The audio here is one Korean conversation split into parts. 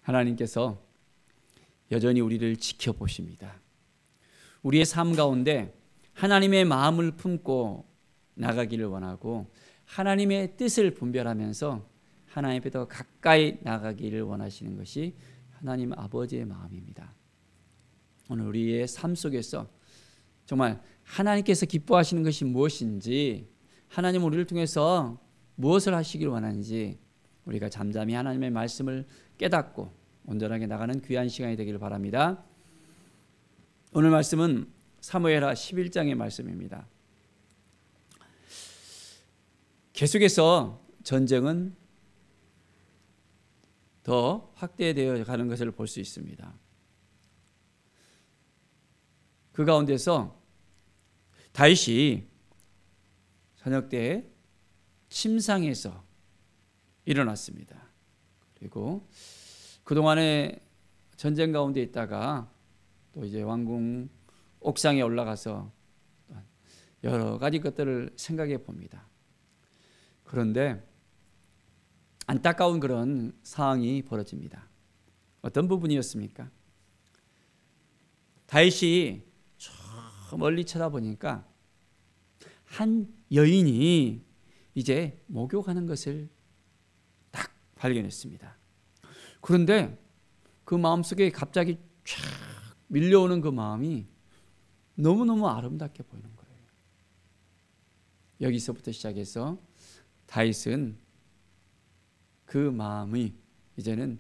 하나님께서 여전히 우리를 지켜보십니다. 우리의 삶 가운데 하나님의 마음을 품고 나가기를 원하고 하나님의 뜻을 분별하면서 하나님 앞에 더 가까이 나가기를 원하시는 것이 하나님 아버지의 마음입니다. 오늘 우리의 삶 속에서 정말 하나님께서 기뻐하시는 것이 무엇인지, 하나님 우리를 통해서 무엇을 하시길 원하는지 우리가 잠잠히 하나님의 말씀을 깨닫고 온전하게 나가는 귀한 시간이 되기를 바랍니다. 오늘 말씀은 사무엘하 11장의 말씀입니다. 계속해서 전쟁은 더 확대되어 가는 것을 볼 수 있습니다. 그 가운데서 다윗이 저녁 때 침상에서 일어났습니다. 그리고 그동안에 전쟁 가운데 있다가 또 이제 왕궁 옥상에 올라가서 여러 가지 것들을 생각해 봅니다. 그런데 안타까운 그런 상황이 벌어집니다. 어떤 부분이었습니까? 다윗이 저 멀리 쳐다보니까 한 여인이 이제 목욕하는 것을 딱 발견했습니다. 그런데 그 마음속에 갑자기 쫙 밀려오는 그 마음이 너무너무 아름답게 보이는 거예요. 여기서부터 시작해서 다윗은 그 마음이 이제는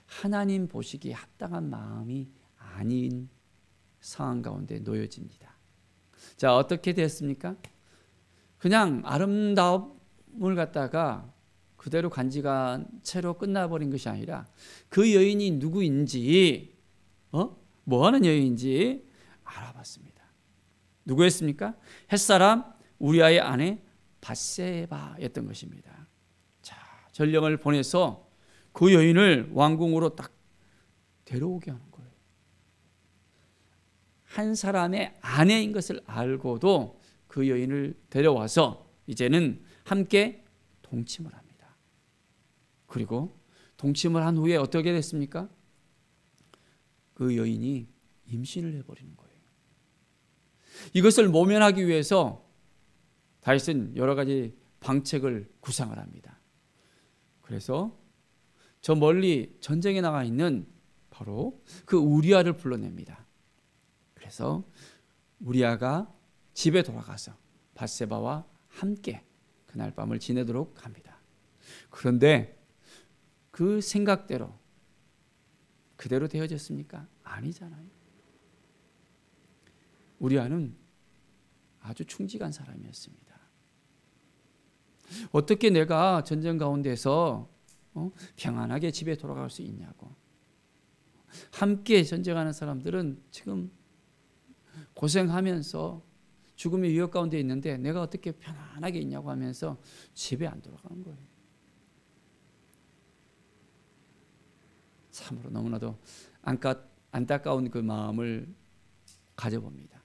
하나님 보시기에 합당한 마음이 아닌 상황 가운데 놓여집니다. 자, 어떻게 됐습니까? 그냥 아름다움을 갖다가 그대로 간직한 채로 끝나버린 것이 아니라 그 여인이 누구인지, 뭐하는 여인인지 알아봤습니다. 누구였습니까? 햇사람 우리아의 아내 밧세바였던 것입니다. 자, 전령을 보내서 그 여인을 왕궁으로 딱 데려오게 하는 거예요. 한 사람의 아내인 것을 알고도 그 여인을 데려와서 이제는 함께 동침을 합니다. 그리고 동침을 한 후에 어떻게 됐습니까? 그 여인이 임신을 해버리는 거예요. 이것을 모면하기 위해서 다윗은 여러 가지 방책을 구상을 합니다. 그래서 저 멀리 전쟁에 나가 있는 바로 그 우리아를 불러냅니다. 그래서 우리아가 집에 돌아가서 밧세바와 함께 그날 밤을 지내도록 합니다. 그런데 그 생각대로 그대로 되어졌습니까? 아니잖아요. 우리아는 아주 충직한 사람이었습니다. 어떻게 내가 전쟁 가운데서 평안하게 집에 돌아갈 수 있냐고. 함께 전쟁하는 사람들은 지금 고생하면서 죽음의 위협 가운데 있는데 내가 어떻게 편안하게 있냐고 하면서 집에 안 돌아가는 거예요. 참으로 너무나도 안타까운 그 마음을 가져봅니다.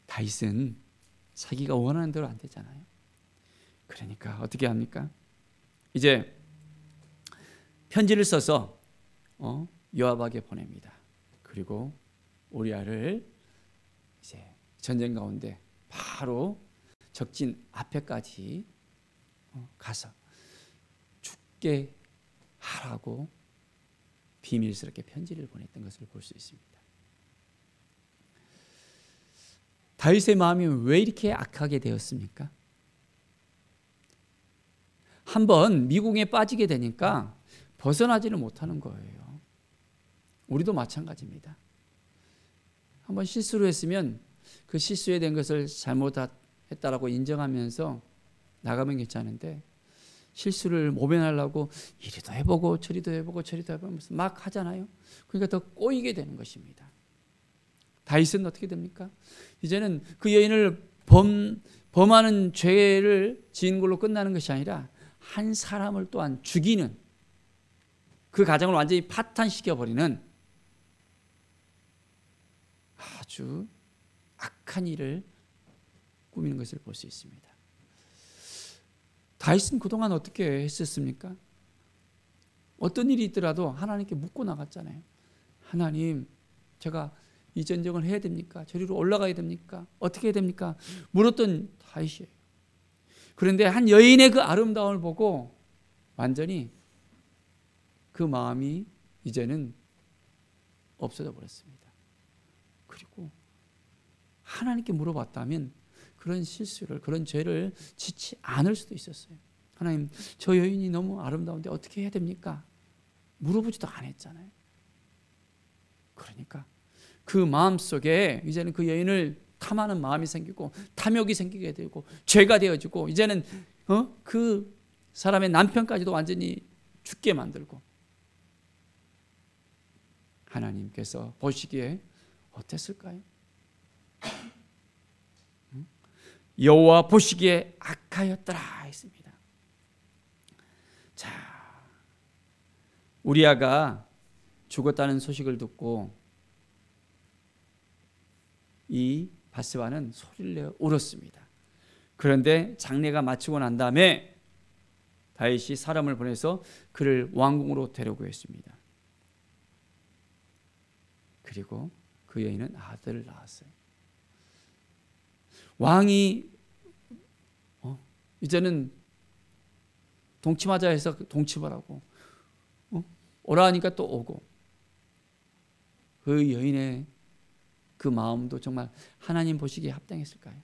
다윗은 자기가 원하는 대로 안 되잖아요. 그러니까 어떻게 합니까? 이제 편지를 써서 요압에게 보냅니다. 그리고 우리아를 이제 전쟁 가운데 바로 적진 앞에까지 가서 죽게 하라고 비밀스럽게 편지를 보냈던 것을 볼 수 있습니다. 다윗의 마음이 왜 이렇게 악하게 되었습니까? 한번 미궁에 빠지게 되니까 벗어나지를 못하는 거예요. 우리도 마찬가지입니다. 한번 실수를 했으면 그 실수에 된 것을 잘못했다라고 인정하면서 나가면 괜찮은데 실수를 모면하려고 이리도 해보고 저리도 해보고 저리도 해보면서 막 하잖아요. 그러니까 더 꼬이게 되는 것입니다. 다윗은 어떻게 됩니까? 이제는 그 여인을 범하는 죄를 지은 걸로 끝나는 것이 아니라 한 사람을 또한 죽이는, 그 가정을 완전히 파탄시켜버리는 아주 악한 일을 꾸미는 것을 볼 수 있습니다. 다윗은 그동안 어떻게 했었습니까? 어떤 일이 있더라도 하나님께 묻고 나갔잖아요. 하나님, 제가 이 전쟁을 해야 됩니까? 저리로 올라가야 됩니까? 어떻게 해야 됩니까? 물었던 다윗이에요. 그런데 한 여인의 그 아름다움을 보고 완전히 그 마음이 이제는 없어져 버렸습니다. 그리고 하나님께 물어봤다면 그런 실수를, 그런 죄를 짓지 않을 수도 있었어요. 하나님, 저 여인이 너무 아름다운데 어떻게 해야 됩니까? 물어보지도 않았잖아요. 그러니까 그 마음속에 이제는 그 여인을 탐하는 마음이 생기고 탐욕이 생기게 되고 죄가 되어지고 이제는 그 사람의 남편까지도 완전히 죽게 만들고, 하나님께서 보시기에 어땠을까요? 여호와 보시기에 악하였더라 했습니다. 자, 우리아가 죽었다는 소식을 듣고 이 바스바는 소리를 내어 울었습니다. 그런데 장례가 마치고 난 다음에 다윗이 사람을 보내서 그를 왕궁으로 데려오고 했습니다. 그리고 그 여인은 아들을 낳았어요. 왕이 이제는 동침하자 해서 동침을 하고 오라 하니까 또 오고, 그 여인의 그 마음도 정말 하나님 보시기에 합당했을까요?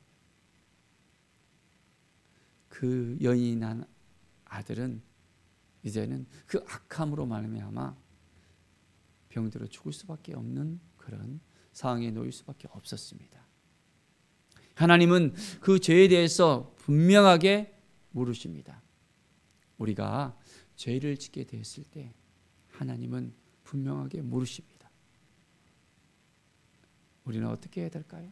그 여인이 낳은 아들은 이제는 그 악함으로 말미암아 병들어 죽을 수밖에 없는 그런 상황에 놓일 수밖에 없었습니다. 하나님은 그 죄에 대해서 분명하게 물으십니다. 우리가 죄를 짓게 되었을 때 하나님은 분명하게 물으십니다. 우리는 어떻게 해야 될까요?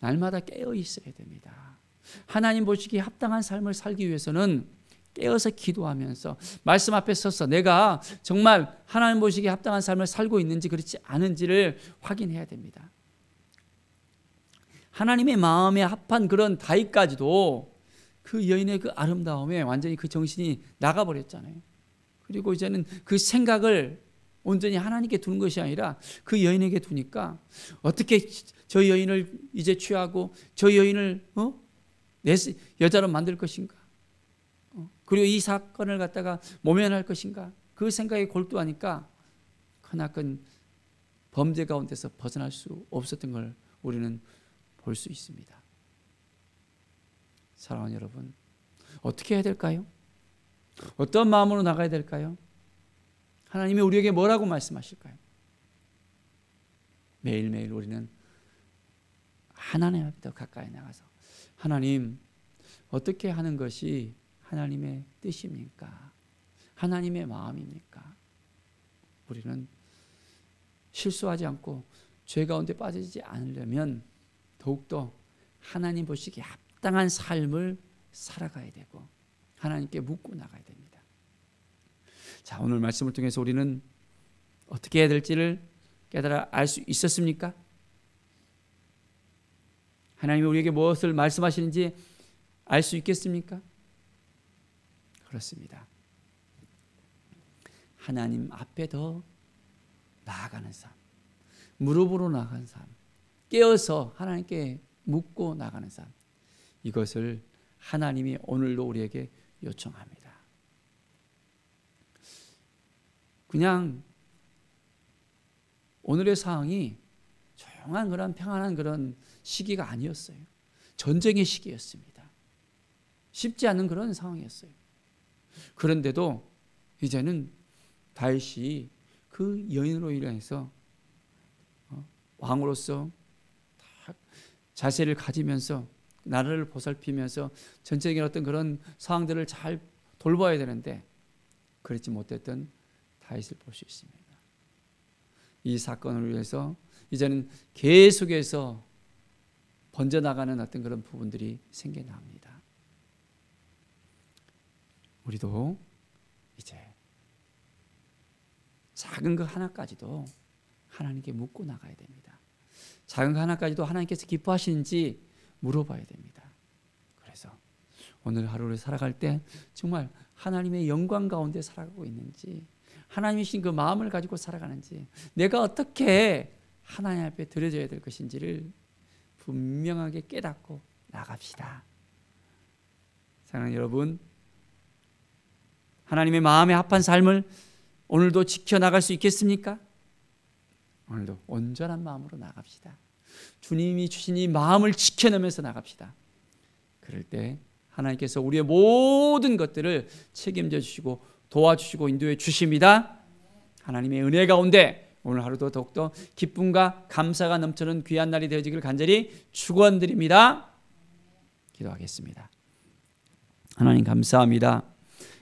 날마다 깨어 있어야 됩니다. 하나님 보시기에 합당한 삶을 살기 위해서는 깨어서 기도하면서 말씀 앞에 서서 내가 정말 하나님 보시기에 합당한 삶을 살고 있는지 그렇지 않은지를 확인해야 됩니다. 하나님의 마음에 합한 그런 다윗까지도 그 여인의 그 아름다움에 완전히 그 정신이 나가버렸잖아요. 그리고 이제는 그 생각을 온전히 하나님께 두는 것이 아니라 그 여인에게 두니까 어떻게 저 여인을 이제 취하고 저 여인을 내 여자로 만들 것인가, 그리고 이 사건을 갖다가 모면할 것인가, 그 생각에 골두하니까 크나큰 범죄 가운데서 벗어날 수 없었던 걸 우리는 볼 수 있습니다. 사랑하는 여러분, 어떻게 해야 될까요? 어떤 마음으로 나가야 될까요? 하나님이 우리에게 뭐라고 말씀하실까요? 매일매일 우리는 하나님 앞에 더 가까이 나가서 하나님, 어떻게 하는 것이 하나님의 뜻입니까? 하나님의 마음입니까? 우리는 실수하지 않고 죄 가운데 빠지지 않으려면 더욱더 하나님 보시기에 합당한 삶을 살아가야 되고 하나님께 묻고 나가야 됩니다. 자, 오늘 말씀을 통해서 우리는 어떻게 해야 될지를 깨달아 알 수 있었습니까? 하나님이 우리에게 무엇을 말씀하시는지 알 수 있겠습니까? 그렇습니다. 하나님 앞에 더 나아가는 삶, 무릎으로 나아가는 삶, 깨어서 하나님께 묻고 나가는 삶, 이것을 하나님이 오늘도 우리에게 요청합니다. 그냥 오늘의 상황이 조용한 그런 평안한 그런 시기가 아니었어요. 전쟁의 시기였습니다. 쉽지 않은 그런 상황이었어요. 그런데도 이제는 다윗이 그 여인으로 인해서 왕으로서 자세를 가지면서 나라를 보살피면서 전쟁의 어떤 그런 상황들을 잘 돌봐야 되는데 그렇지 못했던 다윗을 볼 수 있습니다. 이 사건을 위해서 이제는 계속해서 번져나가는 어떤 그런 부분들이 생겨납니다. 우리도 이제 작은 것 하나까지도 하나님께 묻고 나가야 됩니다. 작은 것 하나까지도 하나님께서 기뻐하시는지 물어봐야 됩니다. 그래서 오늘 하루를 살아갈 때 정말 하나님의 영광 가운데 살아가고 있는지, 하나님이 주신 그 마음을 가지고 살아가는지, 내가 어떻게 하나님 앞에 드려져야 될 것인지를 분명하게 깨닫고 나갑시다. 사랑하는 여러분, 하나님의 마음에 합한 삶을 오늘도 지켜나갈 수 있겠습니까? 오늘도 온전한 마음으로 나갑시다. 주님이 주신 이 마음을 지켜내면서 나갑시다. 그럴 때 하나님께서 우리의 모든 것들을 책임져 주시고 도와주시고 인도해 주십니다. 하나님의 은혜 가운데 오늘 하루도 더욱더 기쁨과 감사가 넘치는 귀한 날이 되어지길 간절히 축원드립니다. 기도하겠습니다. 하나님 감사합니다.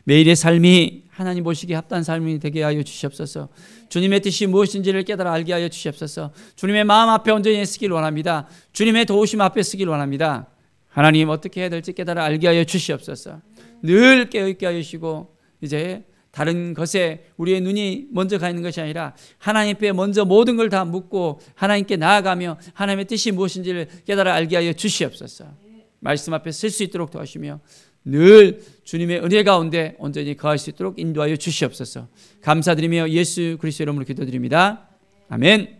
매일의 삶이 하나님 보시기에 합당한 삶이 되게 하여 주시옵소서. 주님의 뜻이 무엇인지를 깨달아 알게 하여 주시옵소서. 주님의 마음 앞에 온전히 쓰길 원합니다. 주님의 도우심 앞에 쓰길 원합니다. 하나님 어떻게 해야 될지 깨달아 알게 하여 주시옵소서. 늘 깨어있게 하여 주시고 이제 다른 것에 우리의 눈이 먼저 가 있는 것이 아니라 하나님 앞에 먼저 모든 걸 다 묻고 하나님께 나아가며 하나님의 뜻이 무엇인지를 깨달아 알게 하여 주시옵소서. 말씀 앞에 쓸 수 있도록 도와주시며 늘 주님의 은혜 가운데 온전히 거할 수 있도록 인도하여 주시옵소서. 감사드리며 예수 그리스도의 이름으로 기도드립니다. 아멘.